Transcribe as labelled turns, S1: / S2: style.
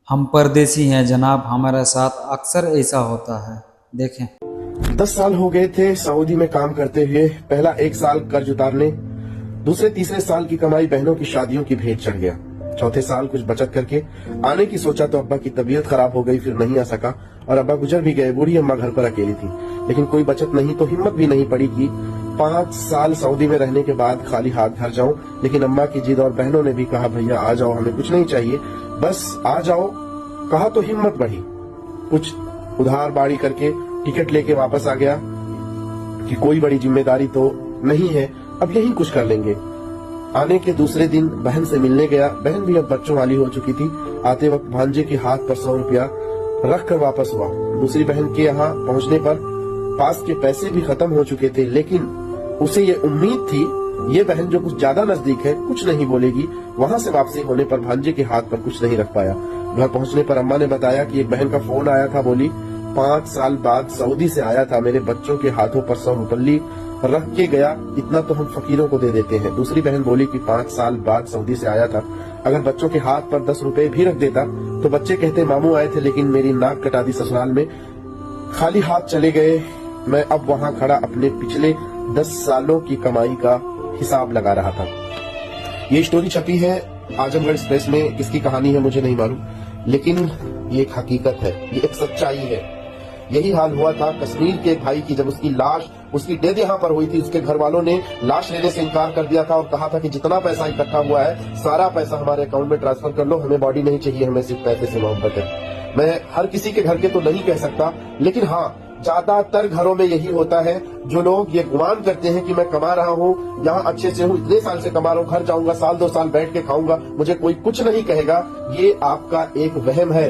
S1: हम परदेसी हैं जनाब, हमारे साथ अक्सर ऐसा होता है। देखें।
S2: 10 साल हो गए थे सऊदी में काम करते हुए। पहला 1 साल कर्ज उतारने, दूसरे तीसरे साल की कमाई बहनों की शादियों की भेंट चढ़ गया। चौथे साल कुछ बचत करके आने की सोचा तो अब्बा की तबीयत खराब हो गई, फिर नहीं आ सका और अब्बा गुजर भी गए। बूढ़ी अम्मा घर पर अकेली थी, लेकिन कोई बचत नहीं तो हिम्मत भी नहीं पड़ी कि 5 साल सऊदी में रहने के बाद खाली हाथ घर जाऊं। लेकिन अम्मा की जिद और बहनों ने भी कहा भैया आ जाओ, हमें कुछ नहीं चाहिए, बस आ जाओ। कहा तो हिम्मत बढ़ी, कुछ उधार बाड़ी करके टिकट लेके वापस आ गया कि कोई बड़ी जिम्मेदारी तो नहीं है, अब यही कुछ कर लेंगे। आने के दूसरे दिन बहन से मिलने गया। बहन भी अब बच्चों वाली हो चुकी थी। आते वक्त भांजे के हाथ पर 100 रुपया रख कर वापस हुआ। दूसरी बहन के यहाँ पहुँचने पर पास के पैसे भी खत्म हो चुके थे, लेकिन उसे ये उम्मीद थी ये बहन जो कुछ ज्यादा नजदीक है कुछ नहीं बोलेगी। वहाँ से वापसी होने पर भांजे के हाथ पर कुछ नहीं रख पाया। घर पहुँचने पर अम्मा ने बताया कि एक बहन का फोन आया था, बोली 5 साल बाद सऊदी से आया था, मेरे बच्चों के हाथों पर 100 रुपये रख के गया, इतना तो हम फकीरों को दे देते हैं। दूसरी बहन बोली कि 5 साल बाद सऊदी से आया था, अगर बच्चों के हाथ पर 10 रुपए भी रख देता तो बच्चे कहते मामू आए थे, लेकिन मेरी नाक कटा दी ससुराल में, खाली हाथ चले गए। मैं अब वहाँ खड़ा अपने पिछले 10 सालों की कमाई का हिसाब लगा रहा था। ये स्टोरी छपी है आजमगढ़ एक्सप्रेस में। किसकी कहानी है मुझे नहीं मालूम, लेकिन ये एक हकीकत है, ये एक सच्चाई है। यही हाल हुआ था कश्मीर के एक भाई की, जब उसकी लाश, उसकी डेथ यहाँ पर हुई थी। उसके घर वालों ने लाश लेने से इनकार कर दिया था और कहा था कि जितना पैसा इकट्ठा हुआ है सारा पैसा हमारे अकाउंट में ट्रांसफर कर लो, हमें बॉडी नहीं चाहिए, हमें सिर्फ पैसे से मोहब्बत है। मैं हर किसी के घर के तो नहीं कह सकता, लेकिन हाँ ज्यादातर घरों में यही होता है। जो लोग ये गुमान करते हैं कि मैं कमा रहा हूँ, यहाँ अच्छे से हूँ, इतने साल से कमा रहा हूँ, घर जाऊंगा, साल 2 साल बैठ के खाऊंगा, मुझे कोई कुछ नहीं कहेगा, ये आपका एक वहम है।